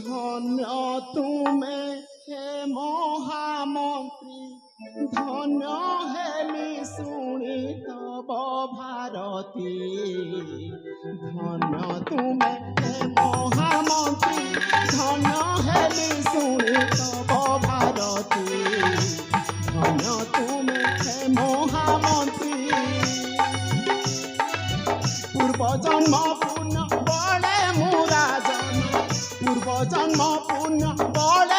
ধন্য তুমে হে মহামন্ত্রী, ধন্য হেলি শুনি তব ভারতী। ধন্য তুমে হে মহামন্ত্রী, ধন্য হেলি শুনি তব ভারতী। ধন্য তুমে হে মহামন্ত্রী। পূর্ব জন্ম পুণ্য বলে মুরা জন্ম, পূর্ব জন্ম পুণ্য বলে